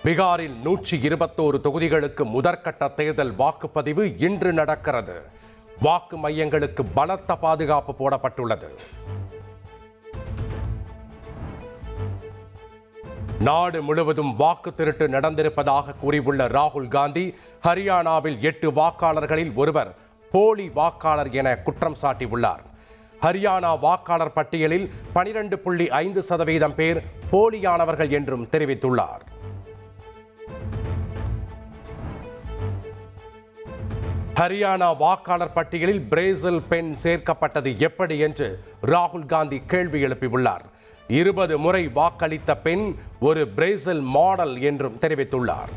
பீகாரில் 121 தொகுதிகளுக்கு முதற்கட்ட தேர்தல் வாக்குப்பதிவு இன்று நடக்கிறது. வாக்கு மையங்களுக்கு பலத்த பாதுகாப்பு போடப்பட்டுள்ளது. நாடு முழுவதும் வாக்கு திருட்டு நடந்திருப்பதாக கூறியுள்ள ராகுல் காந்தி, ஹரியானாவில் 8 வாக்காளர்களில் ஒருவர் போலி வாக்காளர் என குற்றம் சாட்டியுள்ளார். ஹரியானா வாக்காளர் பட்டியலில் 12.5% பேர் போலியானவர்கள் என்றும் தெரிவித்துள்ளார். ஹரியானா வாக்காளர் பட்டியலில் பிரேசில் பெண் சேர்க்கப்பட்டது எப்படி என்று ராகுல் காந்தி கேள்வி எழுப்பியுள்ளார். 20 முறை வாக்களித்த பெண் ஒரு பிரேசில் மாடல் என்றும் தெரிவித்துள்ளார்.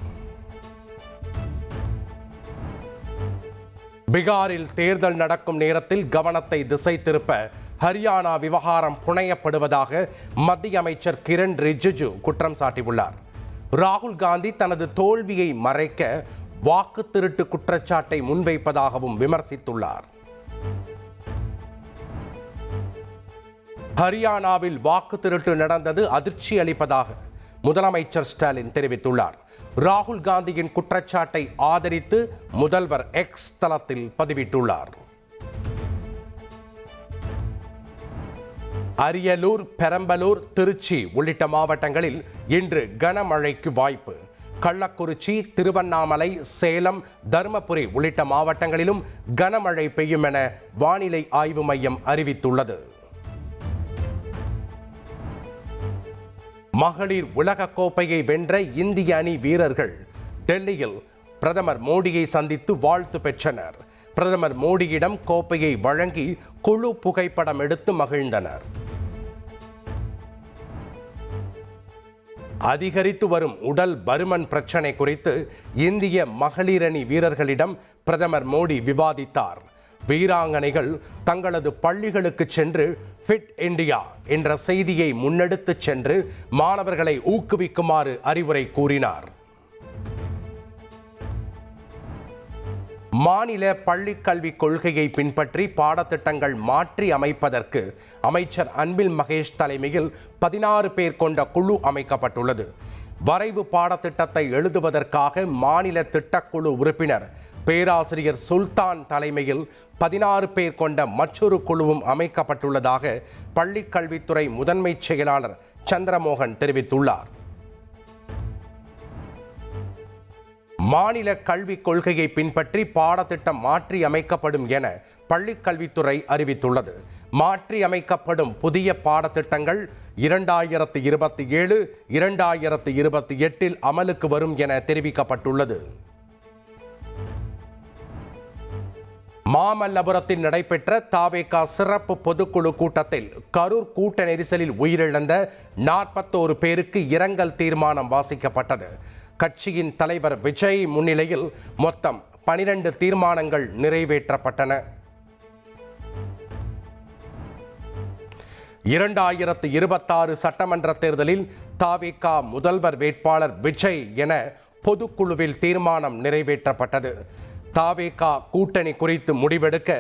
பீகாரில் தேர்தல் நடக்கும் நேரத்தில் கவனத்தை திசை திருப்ப ஹரியானா விவகாரம் புனையப்படுவதாக மத்திய அமைச்சர் கிரண் ரிஜிஜு குற்றம் சாட்டியுள்ளார். ராகுல் காந்தி தனது தோல்வியை மறைக்க வாக்கு திருட்டு குற்றச்சாட்டை முன்வைப்பதாகவும் விமர்சித்துள்ளார். ஹரியானாவில் வாக்கு திருட்டு நடந்தது அதிர்ச்சி அளிப்பதாக முதலமைச்சர் ஸ்டாலின் தெரிவித்துள்ளார். ராகுல் காந்தியின் குற்றச்சாட்டை ஆதரித்து முதல்வர் எக்ஸ் தளத்தில் பதிவிட்டுள்ளார். அரியலூர், பெரம்பலூர், திருச்சி உள்ளிட்ட மாவட்டங்களில் இன்று கனமழைக்கு வாய்ப்பு. கள்ளக்குறிச்சி, திருவண்ணாமலை, சேலம், தருமபுரி உள்ளிட்ட மாவட்டங்களிலும் கனமழை பெய்யும் என வானிலை ஆய்வு மையம் அறிவித்துள்ளது. மகளிர் உலக கோப்பையை வென்ற இந்திய அணி வீரர்கள் டெல்லியில் பிரதமர் மோடியை சந்தித்து வாழ்த்து பெற்றனர். பிரதமர் மோடியிடம் கோப்பையை வழங்கி குழு புகைப்படம் எடுத்து மகிழ்ந்தனர். அதிகரித்து வரும் உடல் பருமன் பிரச்சனை குறித்து இந்திய மகளிர் அணி வீரர்களிடம் பிரதமர் மோடி விவாதித்தார். வீராங்கனைகள் தங்களது பள்ளிகளுக்கு சென்று ஃபிட் இந்தியா என்ற செய்தியை முன்னெடுத்துச் சென்று மாணவர்களை ஊக்குவிக்குமாறு அறிவுரை கூறினார். மாநில பள்ளிக்கல்விக் கொள்கையை பின்பற்றி பாடத்திட்டங்கள் மாற்றி அமைப்பதற்கு அமைச்சர் அன்பில் மகேஷ் தலைமையில் 16 பேர் கொண்ட குழு அமைக்கப்பட்டுள்ளது. வரைவு பாடத்திட்டத்தை எழுதுவதற்காக மாநில திட்டக்குழு உறுப்பினர் பேராசிரியர் சுல்தான் தலைமையில் 16 பேர் கொண்ட மற்றொரு குழுவும் அமைக்கப்பட்டுள்ளதாக பள்ளிக்கல்வித்துறை முதன்மை செயலாளர் சந்திரமோகன் தெரிவித்துள்ளார். மாநில கல்விக் கொள்கையை பின்பற்றி பாடத்திட்டம் மாற்றி அமைக்கப்படும் என பள்ளிக்கல்வித்துறை அறிவித்துள்ளது. மாற்றி அமைக்கப்படும் புதிய பாடத்திட்டங்கள் 2027, 2028 அமலுக்கு வரும் என தெரிவிக்கப்பட்டுள்ளது. மாமல்லபுரத்தில் நடைபெற்ற தாவேகா சிறப்பு பொதுக்குழு கூட்டத்தில் கரூர் கூட்ட நெரிசலில் உயிரிழந்த 41 பேருக்கு இரங்கல் தீர்மானம் வாசிக்கப்பட்டது. கட்சியின் தலைவர் விஜய் முன்னிலையில் மொத்தம் 12 தீர்மானங்கள் நிறைவேற்றப்பட்டன. 2026 சட்டமன்ற தேர்தலில் தாவேகா முதல்வர் வேட்பாளர் விஜய் என பொதுக்குழுவில் தீர்மானம் நிறைவேற்றப்பட்டது. தாவேகா கூட்டணி குறித்து முடிவெடுக்க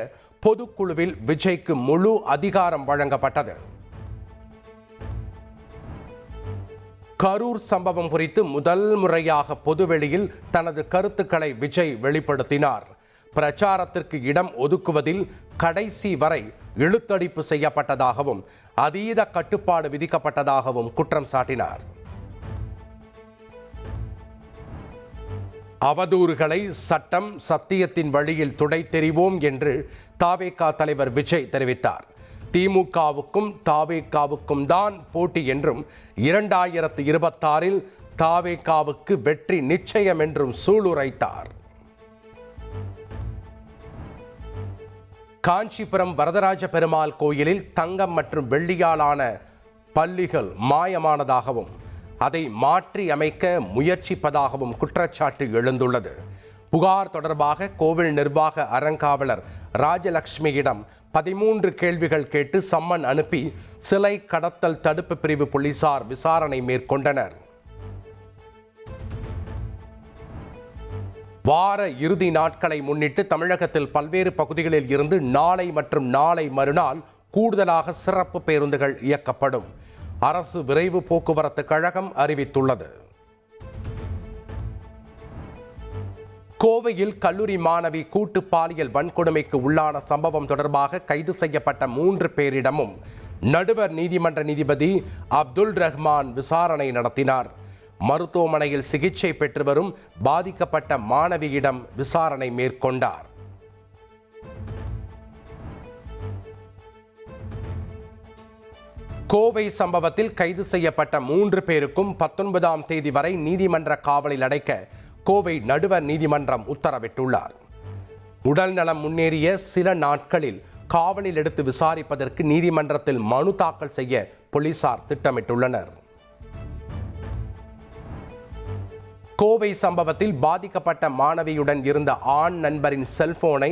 பொதுக்குழுவில் விஜய்க்கு முழு அதிகாரம் வழங்கப்பட்டது. கரூர் சம்பவம் குறித்து முதல் முறையாக பொதுவெளியில் தனது கருத்துக்களை விஜய் வெளிப்படுத்தினார். பிரச்சாரத்திற்கு இடம் ஒதுக்குவதில் கடைசி வரை இழுத்தடிப்பு செய்யப்பட்டதாகவும் அதீத கட்டுப்பாடு விதிக்கப்பட்டதாகவும் குற்றம் சாட்டினார். அவதூறுகளை சட்டம் சத்தியத்தின் வழியில் துடைத்தெறிவோம் என்று தாவேகா தலைவர் விஜய் தெரிவித்தார். திமுகவுக்கும் தாவேகாவுக்கும் தான் போட்டி என்றும் 2026 தாவேகாவுக்கு வெற்றி நிச்சயம் என்றும் சூளுரைத்தார். காஞ்சிபுரம் வரதராஜ பெருமாள் கோயிலில் தங்கம் மற்றும் வெள்ளியாலான பல்லிகள் மாயமானதாகவும் அதை மாற்றி அமைக்க முயற்சிப்பதாகவும் குற்றச்சாட்டு எழுந்துள்ளது. புகார் தொடர்பாக கோவில் நிர்வாக அறங்காவலர் ராஜலட்சுமியிடம் 13 கேள்விகள் கேட்டு சம்மன் அனுப்பி சிலை கடத்தல் தடுப்பு பிரிவு போலீசார் விசாரணை மேற்கொண்டனர். வார இறுதி நாட்களை முன்னிட்டு தமிழகத்தில் பல்வேறு பகுதிகளில் இருந்து நாளை மற்றும் நாளை மறுநாள் கூடுதலாக சிறப்பு பேருந்துகள் இயக்கப்படும். அரசு விரைவு போக்குவரத்து கழகம் அறிவித்துள்ளது. கோவையில் கல்லூரி மாணவி கூட்டு பாலியல் வன்கொடுமைக்கு உள்ளான சம்பவம் தொடர்பாக கைது செய்யப்பட்ட 3 பேரிடமும் நடுவர் நீதிமன்ற நீதிபதி அப்துல் ரஹ்மான் விசாரணை நடத்தினார். மருத்துவமனையில் சிகிச்சை பெற்று வரும் பாதிக்கப்பட்ட மாணவியிடம் விசாரணை மேற்கொண்டார். கோவை சம்பவத்தில் கைது செய்யப்பட்ட 3 பேருக்கும் 19ஆம் தேதி வரை நீதிமன்ற காவலில் அடைக்க கோவை நடுவர் நீதிமன்றம் உத்தரவிட்டுள்ளார். உடல்நலம் முன்னேறிய சில நாட்களில் காவலில் எடுத்து விசாரிப்பதற்கு நீதிமன்றத்தில் மனு தாக்கல் செய்ய போலீசார் திட்டமிட்டுள்ளனர். கோவை சம்பவத்தில் பாதிக்கப்பட்ட மாணவியுடன் இருந்த ஆண் நண்பரின் செல்போனை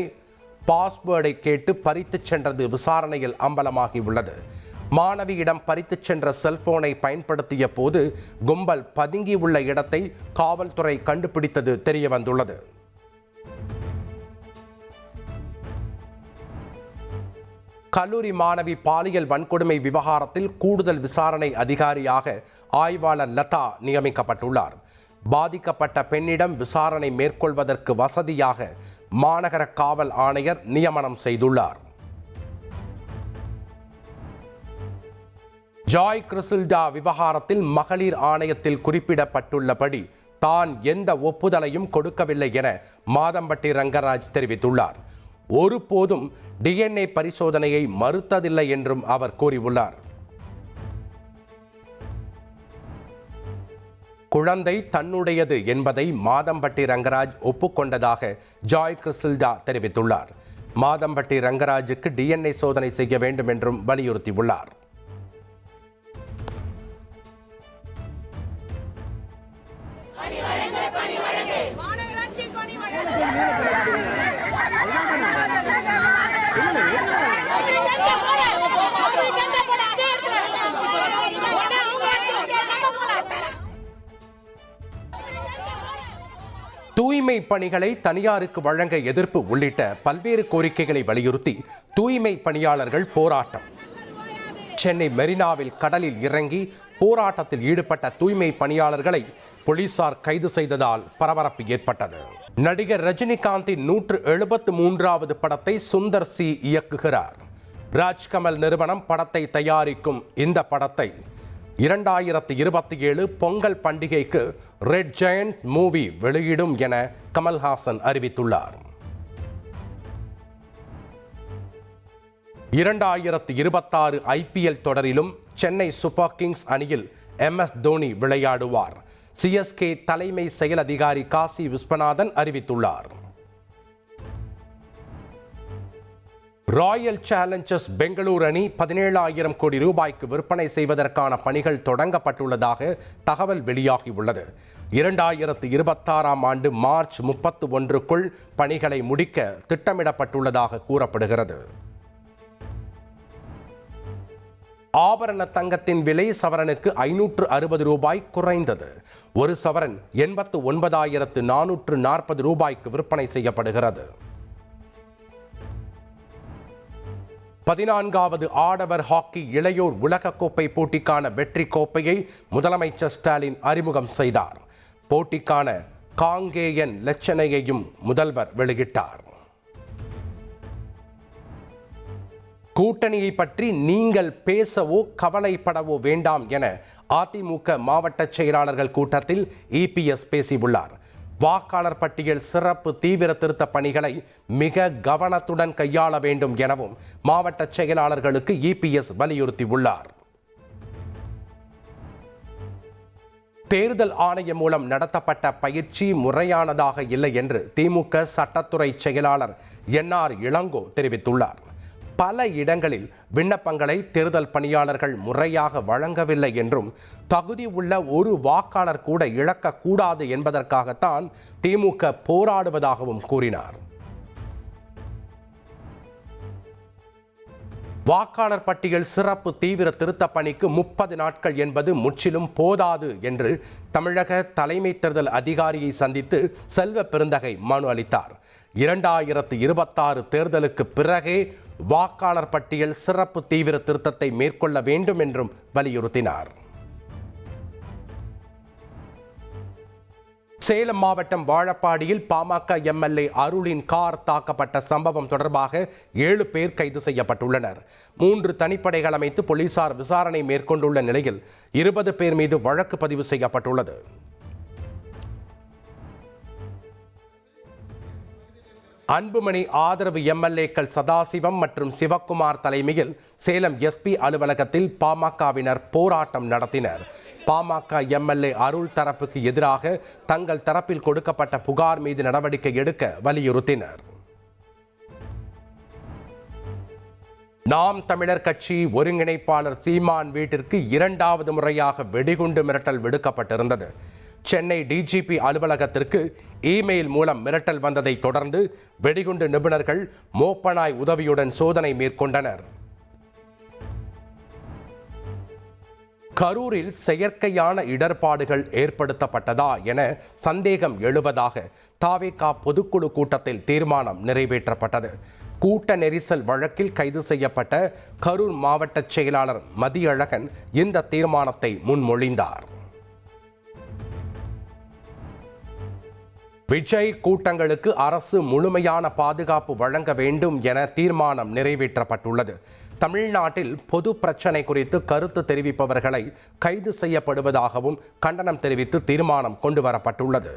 பாஸ்வேர்டை கேட்டு பறித்துச் சென்றது விசாரணையில் அம்பலமாகியுள்ளது. மாணவியிடம் பறித்துச் சென்ற செல்போனை பயன்படுத்திய போது கும்பல் பதுங்கியுள்ள இடத்தை காவல்துறை கண்டுபிடித்தது தெரியவந்துள்ளது. கல்லூரி மாணவி பாலியல் வன்கொடுமை விவகாரத்தில் கூடுதல் விசாரணை அதிகாரியாக ஆய்வாளர் லதா நியமிக்கப்பட்டுள்ளார். பாதிக்கப்பட்ட பெண்ணிடம் விசாரணை மேற்கொள்வதற்கு வசதியாக மாநகர காவல் ஆணையர் நியமனம் செய்துள்ளார். ஜாய் கிறிசில்டா விவகாரத்தில் மகளிர் ஆணையத்தில் குறிப்பிடப்பட்டுள்ளபடி தான் எந்த ஒப்புதலையும் கொடுக்கவில்லை என மாதம்பட்டி ரங்கராஜ் தெரிவித்துள்ளார். ஒருபோதும் DNA பரிசோதனையை மறுத்ததில்லை என்றும் அவர் கூறியுள்ளார். குழந்தை தன்னுடையது என்பதை மாதம்பட்டி ரங்கராஜ் ஒப்புக்கொண்டதாக ஜாய் கிறிசில்டா தெரிவித்துள்ளார். மாதம்பட்டி ரங்கராஜுக்கு DNA சோதனை செய்ய வேண்டும் என்றும் வலியுறுத்தியுள்ளார். தூய்மை பணிகளை தனியாருக்கு வழங்க எதிர்ப்பு உள்ளிட்ட பல்வேறு கோரிக்கைகளை வலியுறுத்தி தூய்மை பணியாளர்கள் போராட்டம். சென்னை மெரினாவில் கடலில் இறங்கி போராட்டத்தில் ஈடுபட்ட தூய்மை பணியாளர்களை போலீசார் கைது செய்ததால் பரபரப்பு ஏற்பட்டது. நடிகர் ரஜினிகாந்தின் 173வது படத்தை சுந்தர் சி இயக்குகிறார். ராஜ்கமல் நிறுவனம் படத்தை தயாரிக்கும் இந்த படத்தை 2027 பொங்கல் பண்டிகைக்கு ரெட் ஜெயண்ட் மூவி வெளியிடும் என கமல்ஹாசன் அறிவித்துள்ளார். 2026 IPL தொடரிலும் சென்னை சூப்பர் கிங்ஸ் அணியில் MS தோனி விளையாடுவார். CSK தலைமை செயல் அதிகாரி காசி விஸ்வநாதன் அறிவித்துள்ளார். ராயல் சேலஞ்சர்ஸ் பெங்களூர் அணி 17,000 கோடி ரூபாய்க்கு விற்பனை செய்வதற்கான பணிகள் தொடங்கப்பட்டுள்ளதாக தகவல் வெளியாகியுள்ளது. 2026ஆம் ஆண்டு மார்ச் 31க்குள் பணிகளை முடிக்க திட்டமிடப்பட்டுள்ளதாக கூறப்படுகிறது. ஆபரண தங்கத்தின் விலை சவரனுக்கு 560 ரூபாய் குறைந்தது. ஒரு சவரன் 89,440 ரூபாய்க்கு விற்பனை செய்யப்படுகிறது. 14வது ஆடவர் ஹாக்கி இளையோர் உலகக்கோப்பை போட்டிக்கான வெற்றி கோப்பையை முதலமைச்சர் ஸ்டாலின் அறிமுகம் செய்தார். போட்டிக்கான காங்கேயன் லட்சணையையும் முதல்வர் வெளியிட்டார். கூட்டணியை பற்றி நீங்கள் பேசவோ கவலைப்படவோ வேண்டாம் என அதிமுக மாவட்ட செயலாளர்கள் கூட்டத்தில் EPS பேசியுள்ளார். வாக்காளர் பட்டியல் சிறப்பு தீவிர திருத்த பணிகளை மிக கவனத்துடன் கையாள வேண்டும் எனவும் மாவட்ட செயலாளர்களுக்கு EPS வலியுறுத்தியுள்ளார். தேர்தல் ஆணையம் மூலம் நடத்தப்பட்ட பயிற்சி முறையானதாக இல்லை என்று திமுக சட்டத்துறை செயலாளர் NR இளங்கோ தெரிவித்துள்ளார். பல இடங்களில் விண்ணப்பங்களை தேர்தல் பணியாளர்கள் முறையாக வழங்கவில்லை என்றும் தகுதி உள்ள ஒரு வாக்காளர் கூட இழக்கக்கூடாது என்பதற்காகத்தான் திமுக போராடுவதாகவும் கூறினார். வாக்காளர் பட்டியல் சிறப்பு தீவிர திருத்த பணிக்கு 30 நாட்கள் என்பது முற்றிலும் போதாது என்று தமிழக தலைமை தேர்தல் அதிகாரியை சந்தித்து செல்வ பெருந்தகை மனு அளித்தார். 2026 தேர்தலுக்கு பிறகே வாக்காளர் பட்டியல் சிறப்பு தீவிர திருத்தத்தை மேற்கொள்ள வேண்டும் என்றும் வலியுறுத்தினார். சேலம் மாவட்டம் வாழப்பாடியில் பாமக எம்எல்ஏ அருளின் கார் தாக்கப்பட்ட சம்பவம் தொடர்பாக 7 பேர் கைது செய்யப்பட்டுள்ளனர். 3 தனிப்படைகள் அமைத்து போலீசார் விசாரணை மேற்கொண்டுள்ள நிலையில் 20 பேர் மீது வழக்கு பதிவு செய்யப்பட்டுள்ளது. அன்புமணி ஆதரவு எம்எல்ஏக்கள் சதாசிவம் மற்றும் சிவக்குமார் தலைமையில் சேலம் எஸ்பி அலுவலகத்தில் பாமகவினர் போராட்டம் நடத்தினர். பாமக எம்எல்ஏ அருள் தரப்புக்கு எதிராக தங்கள் தரப்பில் கொடுக்கப்பட்ட புகார் மீது நடவடிக்கை எடுக்க வலியுறுத்தினர். நாம் தமிழர் கட்சி ஒருங்கிணைப்பாளர் சீமான் வீட்டிற்கு 2வது முறையாக வெடிகுண்டு மிரட்டல் விடுக்கப்பட்டிருந்தது. சென்னை டிஜிபி அலுவலகத்திற்கு இமெயில் மூலம் மிரட்டல் வந்ததை தொடர்ந்து வெடிகுண்டு நிபுணர்கள் மோப்பனாய் உதவியுடன் சோதனை மேற்கொண்டனர். கரூரில் செயற்கையான இடர்பாடுகள் ஏற்படுத்தப்பட்டதா என சந்தேகம் எழுவதாக தாவேகா பொதுக்குழு கூட்டத்தில் தீர்மானம் நிறைவேற்றப்பட்டது. கூட்ட நெரிசல் வழக்கில் கைது செய்யப்பட்ட கரூர் மாவட்ட செயலாளர் மதியழகன் இந்த தீர்மானத்தை முன்மொழிந்தார். விஜய் கூட்டங்களுக்கு அரசு முழுமையான பாதுகாப்பு வழங்க வேண்டும் என தீர்மானம் நிறைவேற்றப்பட்டுள்ளது. தமிழ்நாட்டில் பொது பிரச்சனை குறித்து கருத்து தெரிவிப்பவர்களை கைது செய்யப்படுவதாகவும் கண்டனம் தெரிவித்து தீர்மானம் கொண்டுவரப்பட்டுள்ளது.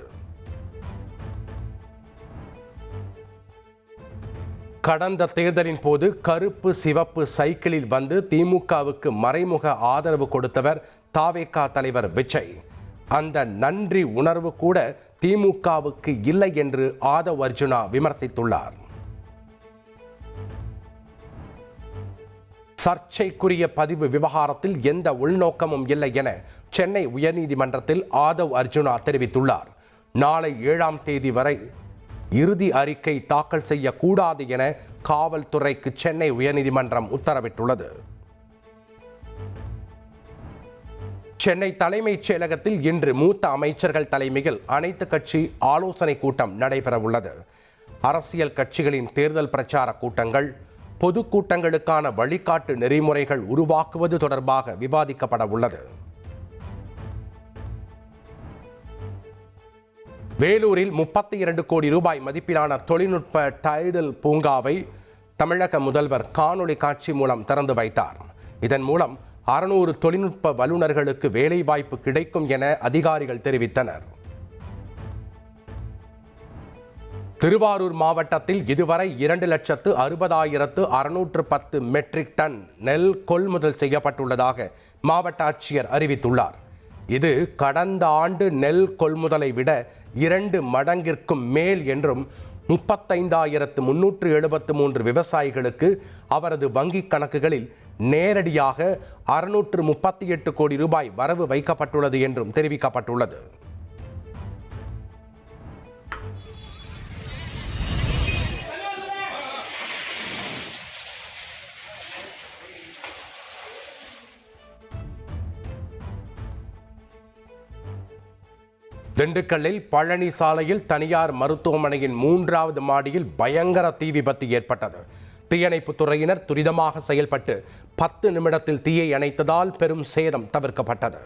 கடந்த தேர்தலின் போது கருப்பு சிவப்பு சைக்கிளில் வந்து திமுகவுக்கு மறைமுக ஆதரவு கொடுத்தவர் தாவேகா தலைவர் விஜய். அந்த நன்றி உணர்வு கூட திமுகவுக்கு இல்லை என்று ஆதவ் அர்ஜுனா விமர்சித்துள்ளார். சர்ச்சைக்குரிய பதிவு விவகாரத்தில் எந்த உள்நோக்கமும் இல்லை என சென்னை உயர்நீதிமன்றத்தில் ஆதவ் அர்ஜுனா தெரிவித்துள்ளார். நாளை 7ஆம் தேதி வரை இறுதி அறிக்கை தாக்கல் செய்யக்கூடாது என காவல்துறைக்கு சென்னை உயர்நீதிமன்றம் உத்தரவிட்டுள்ளது. சென்னை தலைமைச் செயலகத்தில் இன்று மூத்த அமைச்சர்கள் தலைமையில் அனைத்து கட்சி ஆலோசனை கூட்டம் நடைபெறவுள்ளது. அரசியல் கட்சிகளின் தேர்தல் பிரச்சார கூட்டங்கள், பொதுக்கூட்டங்களுக்கான வழிகாட்டு நெறிமுறைகள் உருவாக்குவது தொடர்பாக விவாதிக்கப்பட உள்ளது. வேலூரில் 32 கோடி ரூபாய் மதிப்பிலான தொழில்நுட்ப டைடல் பூங்காவை தமிழக முதல்வர் காணொலி காட்சி மூலம் திறந்து வைத்தார். இதன் மூலம் 600 தொழில்நுட்ப வல்லுநர்களுக்கு வேலை வாய்ப்பு கிடைக்கும் என அதிகாரிகள் தெரிவித்தனர். திருவாரூர் மாவட்டத்தில் இதுவரை 2,60,610 மெட்ரிக் டன் நெல் கொள்முதல் செய்யப்பட்டுள்ளதாக மாவட்ட ஆட்சியர் அறிவித்துள்ளார். இது கடந்த ஆண்டு நெல் கொள்முதலை விட 2 மடங்கிற்கும் மேல் என்றும் 35,373 விவசாயிகளுக்கு அவரது வங்கிக் கணக்குகளில் நேரடியாக 638 கோடி ரூபாய் வரவு வைக்கப்பட்டுள்ளது என்றும் தெரிவிக்கப்பட்டுள்ளது. திண்டுக்கல்லில் பழனி சாலையில் தனியார் மருத்துவமனையின் 3வது மாடியில் பயங்கர தீ விபத்து ஏற்பட்டது. தீயணைப்புத் துறையினர் துரிதமாக செயல்பட்டு 10 நிமிடத்தில் தீயை அணைத்ததால் பெரும் சேதம் தவிர்க்கப்பட்டது.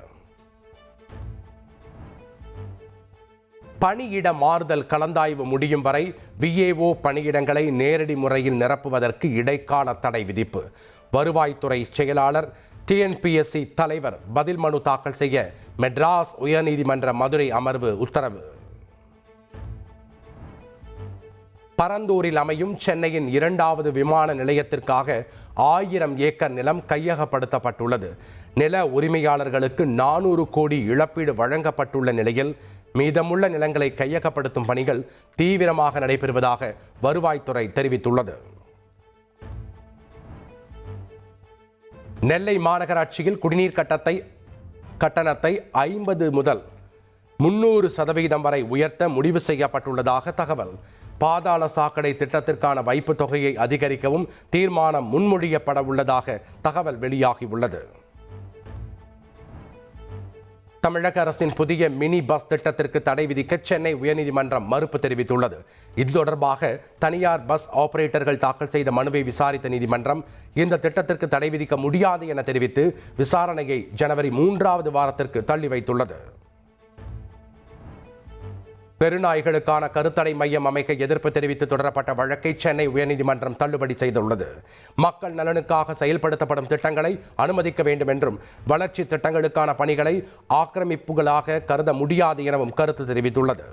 பணியிட மாறுதல் கலந்தாய்வு முடியும் வரை விஏஓ பணியிடங்களை நேரடி முறையில் நிரப்புவதற்கு இடைக்கால தடை விதிப்பு. வருவாய்த்துறை செயலாளர் டிஎன்பிஎஸ்சி தலைவர் பதில் மனு தாக்கல் செய்ய மெட்ராஸ் உயர்நீதிமன்ற மதுரை அமர்வு உத்தரவு. பரந்தூரில் அமையும் சென்னையின் 2வது விமான நிலையத்திற்காக 1000 ஏக்கர் நிலம் கையகப்படுத்தப்பட்டுள்ளது. நில உரிமையாளர்களுக்கு 400 கோடி இழப்பீடு வழங்கப்பட்டுள்ள நிலையில் மீதமுள்ள நிலங்களை கையகப்படுத்தும் பணிகள் தீவிரமாக நடைபெறுவதாக வருவாய்த்துறை தெரிவித்துள்ளது. நெல்லை மாநகராட்சியில் குடிநீர் கட்டணத்தை 50 முதல் 300% வரை உயர்த்த முடிவு செய்யப்பட்டுள்ளதாக தகவல். பாதாள சாக்கடை திட்டத்திற்கான வைப்பு தொகையை அதிகரிக்கவும் தீர்மானம் முன்மொழியப்பட உள்ளதாக தகவல் வெளியாகியுள்ளது. தமிழக அரசின் புதிய மினி பஸ் திட்டத்திற்கு தடை விதிக்க சென்னை உயர்நீதிமன்றம் மறுப்பு தெரிவித்துள்ளது. இது தொடர்பாக தனியார் பஸ் ஆபரேட்டர்கள் தாக்கல் செய்த மனுவை விசாரித்த நீதிமன்றம் இந்த திட்டத்திற்கு தடை விதிக்க முடியாது என தெரிவித்து விசாரணையை ஜனவரி 3வது வாரத்திற்கு தள்ளி வைத்துள்ளது. பெருநாய்களுக்கான கருத்தடை மையம் அமைக்க எதிர்ப்பு தெரிவித்து தொடரப்பட்ட வழக்கை சென்னை உயர்நீதிமன்றம் தள்ளுபடி செய்துள்ளது. மக்கள் நலனுக்காக செயல்படுத்தப்படும் திட்டங்களை அனுமதிக்க வேண்டும் என்றும் வளர்ச்சி திட்டங்களுக்கான பணிகளை ஆக்கிரமிப்புகளாக கருத முடியாது எனவும் கருத்து தெரிவித்துள்ளது.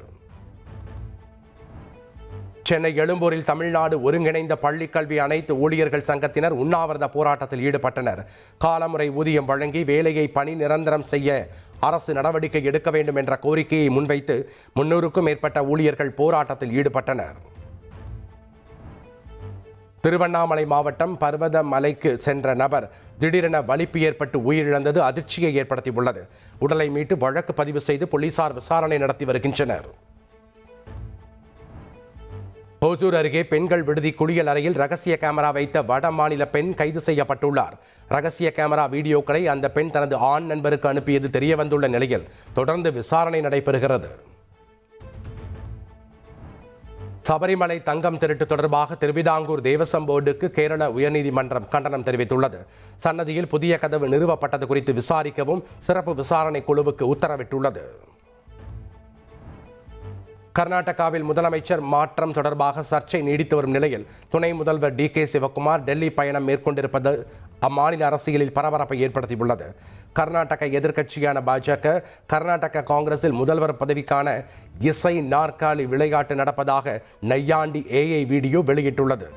சென்னை எழும்பூரில் தமிழ்நாடு ஒருங்கிணைந்த பள்ளிக்கல்வி அனைத்து ஊழியர்கள் சங்கத்தினர் உண்ணாவிரத போராட்டத்தில் ஈடுபட்டனர். காலமுறை ஊதியம் வழங்கி வேலையை பணி நிரந்தரம் செய்ய அரசு நடவடிக்கை எடுக்க வேண்டும் என்ற கோரிக்கையை முன்வைத்து 300க்கும் மேற்பட்ட ஊழியர்கள் போராட்டத்தில் ஈடுபட்டனர். திருவண்ணாமலை மாவட்டம் பர்வத மலைக்கு சென்ற நபர் திடீரென வலிப்பு ஏற்பட்டு உயிரிழந்தது அதிர்ச்சியை ஏற்படுத்தியுள்ளது. உடலை மீட்டு வழக்கு பதிவு செய்து போலீசார் விசாரணை நடத்தி வருகின்றனர். ஓசூர் அருகே பெண்கள் விடுதி குளியல் அறையில் ரகசிய கேமரா வைத்த வட மாநில பெண் கைது செய்யப்பட்டுள்ளார். ரகசிய கேமரா வீடியோக்களை அந்த பெண் தனது ஆண் நண்பருக்கு அனுப்பியது தெரியவந்துள்ள நிலையில் தொடர்ந்து விசாரணை நடைபெறுகிறது. சபரிமலை தங்கம் திருட்டு தொடர்பாக திருவிதாங்கூர் தேவசம் போர்டுக்கு கேரள உயர்நீதிமன்றம் கண்டனம் தெரிவித்துள்ளது. சன்னதியில் புதிய கதவு நிறுவப்பட்டது குறித்து விசாரிக்கவும் சிறப்பு விசாரணை குழுவுக்கு உத்தரவிட்டுள்ளது. கர்நாடகாவில் முதலமைச்சர் மாற்றம் தொடர்பாக சர்ச்சை நீடித்து வரும் நிலையில் துணை முதல்வர் DK சிவகுமார் டெல்லி பயணம் மேற்கொண்டிருப்பது அம்மாநில அரசியலில் பரபரப்பை ஏற்படுத்தியுள்ளது. கர்நாடக எதிர்க்கட்சியான பாஜக கர்நாடக காங்கிரஸில் முதல்வர் பதவிக்கான இசை நாற்காலி விளையாட்டு நடப்பதாக நையாண்டி AI வீடியோ வெளியிட்டுள்ளது.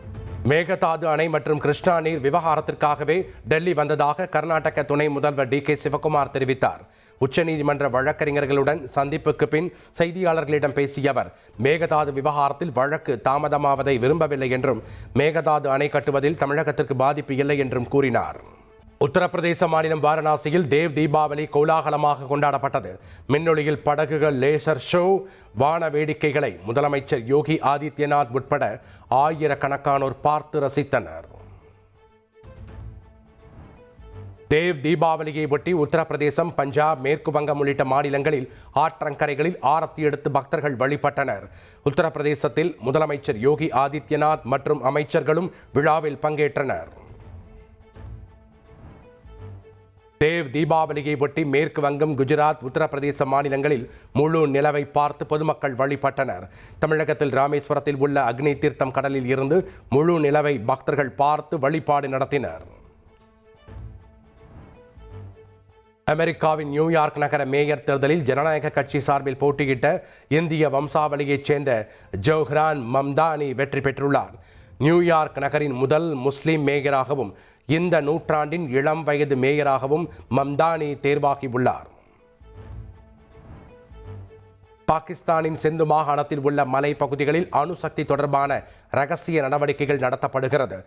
மேகதாது அணை மற்றும் கிருஷ்ணா நீர் விவகாரத்திற்காகவே டெல்லி வந்ததாக கர்நாடக துணை முதல்வர் DK சிவகுமார் தெரிவித்தார். உச்சநீதிமன்ற வழக்கறிஞர்களுடன் சந்திப்புக்கு பின் செய்தியாளர்களிடம் பேசிய அவர் மேகதாது விவகாரத்தில் வழக்கு தாமதமாவதை விரும்பவில்லை என்றும் மேகதாது அணை கட்டுவதில் தமிழகத்திற்கு பாதிப்பு இல்லை என்றும் கூறினார். உத்தரப்பிரதேச மாநிலம் வாரணாசியில் தேவ் தீபாவளி கோலாகலமாக கொண்டாடப்பட்டது. மின்னொளியில் படகுகள், லேசர் ஷோ, வான வேடிக்கைகளை முதலமைச்சர் யோகி ஆதித்யநாத் உட்பட ஆயிரக்கணக்கானோர் பார்த்து ரசித்தனர். தேவ் தீபாவளியை ஒட்டி உத்தரப்பிரதேசம், பஞ்சாப், மேற்கு வங்கம் உள்ளிட்ட மாநிலங்களில் ஆற்றங்கரைகளில் ஆரத்தி எடுத்து பக்தர்கள் வழிபட்டனர். உத்தரப்பிரதேசத்தில் முதலமைச்சர் யோகி ஆதித்யநாத் மற்றும் அமைச்சர்களும் விழாவில் பங்கேற்றனர். தேவ் தீபாவளியை ஒட்டி மேற்கு வங்கம், குஜராத், உத்தரப்பிரதேச மாநிலங்களில் முழு நிலவை பார்த்து பொதுமக்கள் வழிபட்டனர். தமிழகத்தில் ராமேஸ்வரத்தில் உள்ள அக்னி தீர்த்தம் கடலில் இருந்து முழு நிலவை பக்தர்கள் பார்த்து வழிபாடு நடத்தினர். அமெரிக்காவின் நியூயார்க் நகர மேயர் தேர்தலில் ஜனநாயக கட்சி சார்பில் போட்டியிட்ட இந்திய வம்சாவளியைச் சேர்ந்த ஜோஹ்ரான் மம்தானி வெற்றி பெற்றுள்ளார். நியூயார்க் நகரின் முதல் முஸ்லிம் மேயராகவும் இந்த நூற்றாண்டின் இளம் வயது மேயராகவும் மம்தானி தேர்வாகியுள்ளார். பாகிஸ்தானின் சிந்து மாகாணத்தில் உள்ள மலை பகுதிகளில் அணுசக்தி தொடர்பான ரகசிய நடவடிக்கைகள் நடத்தப்படுகிறது.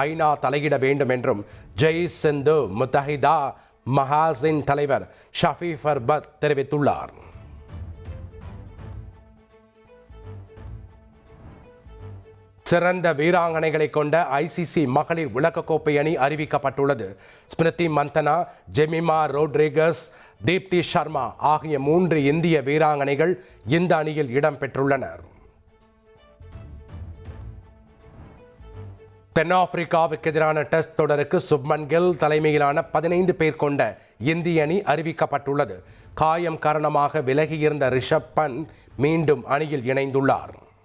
ஐநா தலையிட வேண்டும் என்றும் ஜெய்ஷ் சிந்து முத்தஹிதா மஹாசின் தலைவர் ஷஃபி ஃபர்பத் தெரிவித்துள்ளார். சிறந்த வீராங்கனைகளை கொண்ட ICC மகளிர் உலகக்கோப்பை அணி அறிவிக்கப்பட்டுள்ளது. ஸ்மிருதி மந்தனா, ஜெமிமா ரோட்ரிகஸ், தீப்தி சர்மா ஆகிய 3 இந்திய வீராங்கனைகள் இந்த அணியில் இடம்பெற்றுள்ளனர். தென்னாப்பிரிக்காவுக்கு எதிரான டெஸ்ட் தொடருக்கு சுப்மன் கில் தலைமையிலான 15 பேர் கொண்ட இந்திய அணி அறிவிக்கப்பட்டுள்ளது. காயம் காரணமாக விலகியிருந்த ரிஷப் பந்த் மீண்டும் அணியில் இணைந்துள்ளார்.